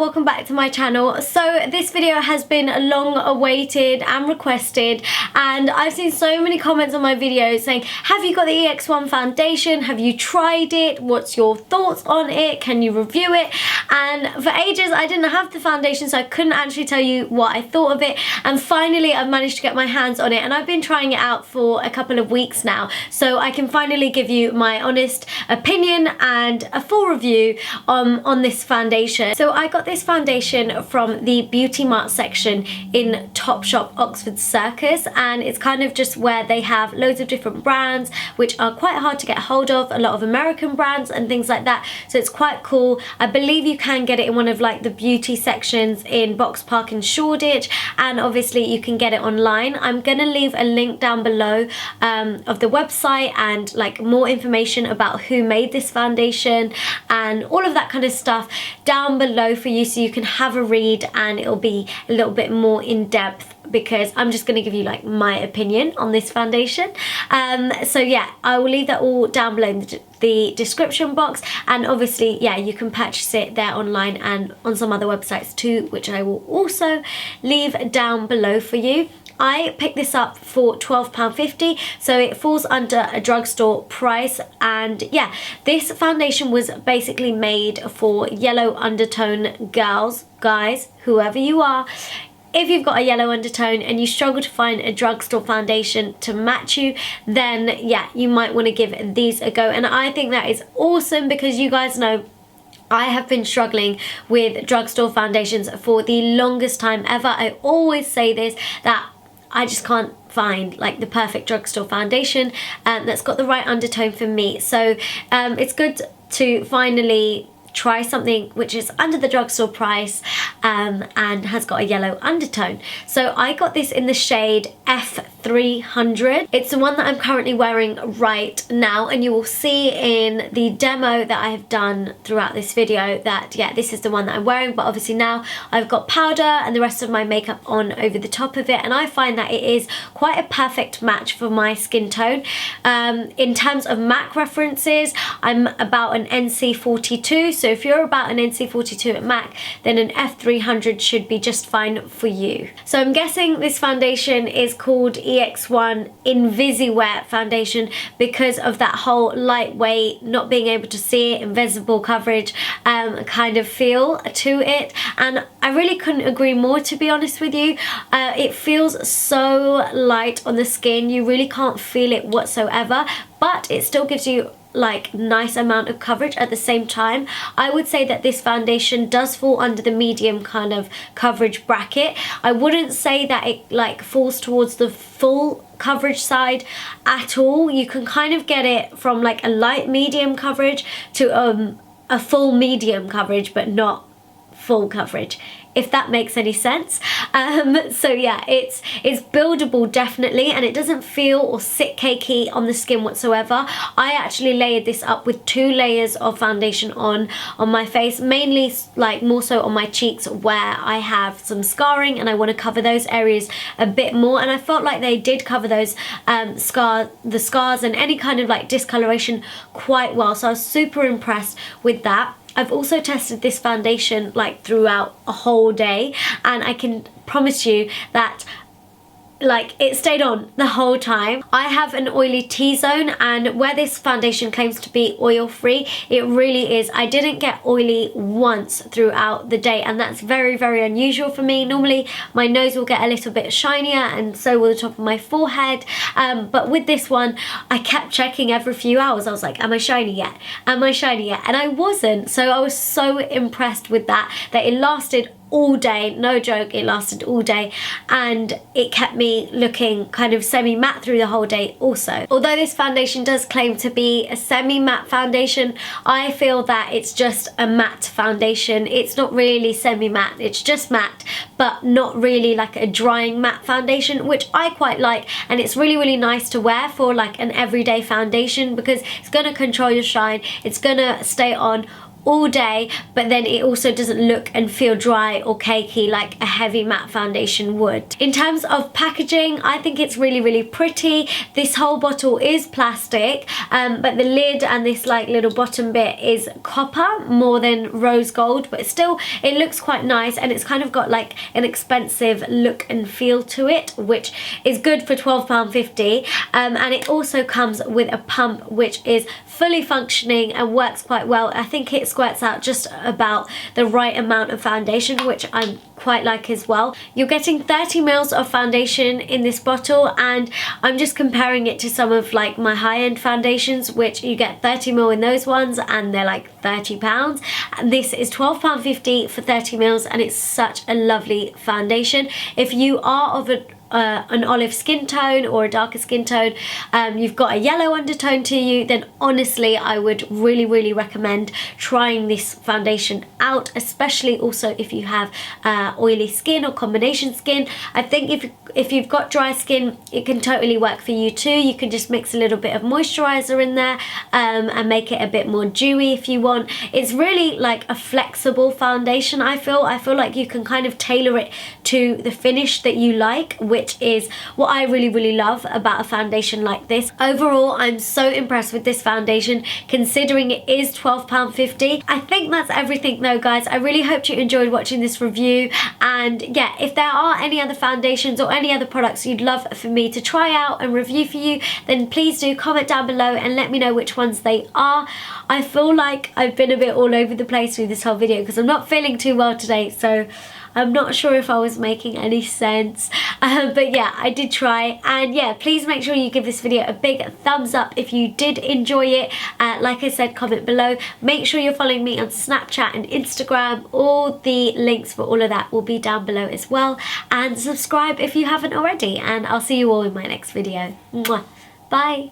welcome back to my channel. So this video has been long awaited and requested, and I've seen so many comments on my videos saying, have you got the EX1 foundation? Have you tried it? What's your thoughts on it? Can you review it? And for ages I didn't have the foundation, so I couldn't actually tell you what I thought of it, and finally I've managed to get my hands on it, and I've been trying it out for a couple of weeks now, so I can finally give you my honest opinion and a full review on this foundation. So I got this foundation from the Beauty Mart section in Topshop Oxford Circus, and it's kind of just where they have loads of different brands which are quite hard to get hold of, a lot of American brands and things like that, so it's quite cool. I believe you can get it in one of like the beauty sections in Box Park in Shoreditch, and obviously you can get it online. I'm gonna leave a link down below of the website and like more information about who made this foundation and all of that kind of stuff down below for you, so you can have a read and it'll be a little bit more in depth, because I'm just going to give you like my opinion on this foundation. So yeah, I will leave that all down below in the description box, and obviously yeah, you can purchase it there online and on some other websites too, which I will also leave down below for you. I picked this up for £12.50, so it falls under a drugstore price, and yeah, this foundation was basically made for yellow undertone girls, guys, whoever you are. If you've got a yellow undertone and you struggle to find a drugstore foundation to match you, then yeah, you might want to give these a go. And I think that is awesome, because you guys know I have been struggling with drugstore foundations for the longest time ever. I always say this, that I just can't find like the perfect drugstore foundation that's got the right undertone for me. So it's good to finally try something which is under the drugstore price and has got a yellow undertone. So I got this in the shade F300. It's the one that I'm currently wearing right now, and you will see in the demo that I have done throughout this video that yeah, this is the one that I'm wearing, but obviously now I've got powder and the rest of my makeup on over the top of it, and I find that it is quite a perfect match for my skin tone. In terms of MAC references, I'm about an NC42, so if you're about an NC42 at MAC, then an F300 should be just fine for you. So I'm guessing this foundation is called EX1 Invisiwear foundation because of that whole lightweight, not being able to see it, invisible coverage kind of feel to it, and I really couldn't agree more, to be honest with you. It feels so light on the skin, you really can't feel it whatsoever, but it still gives you like nice amount of coverage at the same time. I would say that this foundation does fall under the medium kind of coverage bracket. I wouldn't say that it like falls towards the full coverage side at all. You can kind of get it from like a light medium coverage to a full medium coverage, but not full coverage, if that makes any sense. So yeah, it's buildable definitely, and it doesn't feel or sit cakey on the skin whatsoever. I actually layered this up with 2 layers of foundation on my face, mainly like more so on my cheeks where I have some scarring and I want to cover those areas a bit more, and I felt like they did cover those the scars and any kind of like discoloration quite well, so I was super impressed with that. I've also tested this foundation like throughout a whole day, and I can promise you that like it stayed on the whole time. I have an oily T-zone, and where this foundation claims to be oil free, it really is. I didn't get oily once throughout the day, and that's very, very unusual for me. Normally my nose will get a little bit shinier, and so will the top of my forehead, but with this one I kept checking every few hours. I was like, am I shiny yet? Am I shiny yet? And I wasn't, so I was so impressed with that it lasted all day, no joke, it lasted all day, and it kept me looking kind of semi-matte through the whole day also. Although this foundation does claim to be a semi-matte foundation, I feel that it's just a matte foundation. It's not really semi-matte, it's just matte, but not really like a drying matte foundation, which I quite like, and it's really, really nice to wear for like an everyday foundation, because it's gonna control your shine, it's gonna stay on all day, but then it also doesn't look and feel dry or cakey like a heavy matte foundation would. In terms of packaging, I think it's really, really pretty. This whole bottle is plastic, but the lid and this like little bottom bit is copper more than rose gold, but still it looks quite nice, and it's kind of got like an expensive look and feel to it, which is good for £12.50. And it also comes with a pump which is fully functioning and works quite well. I think it squirts out just about the right amount of foundation, which I'm quite like as well. You're getting 30 mils of foundation in this bottle, and I'm just comparing it to some of like my high-end foundations, which you get 30 mil in those ones and they're like £30. And this is £12.50 for 30 mils, and it's such a lovely foundation. If you are of an olive skin tone or a darker skin tone, you've got a yellow undertone to you, then honestly I would really, really recommend trying this foundation out, especially also if you have oily skin or combination skin. I think if you've got dry skin, it can totally work for you too. You can just mix a little bit of moisturizer in there and make it a bit more dewy if you want. It's really like a flexible foundation. I feel like you can kind of tailor it to the finish that you like, which is what I really, really love about a foundation like this. Overall, I'm so impressed with this foundation, considering it is £12.50. I think that's everything though, guys. I really hope you enjoyed watching this review, and yeah, if there are any other foundations or any other products you'd love for me to try out and review for you, then please do comment down below and let me know which ones they are. I feel like I've been a bit all over the place through this whole video because I'm not feeling too well today, so I'm not sure if I was making any sense, but yeah, I did try. And yeah, please make sure you give this video a big thumbs up if you did enjoy it. Like I said, comment below. Make sure you're following me on Snapchat and Instagram. All the links for all of that will be down below as well. And subscribe if you haven't already, and I'll see you all in my next video. Mwah. Bye.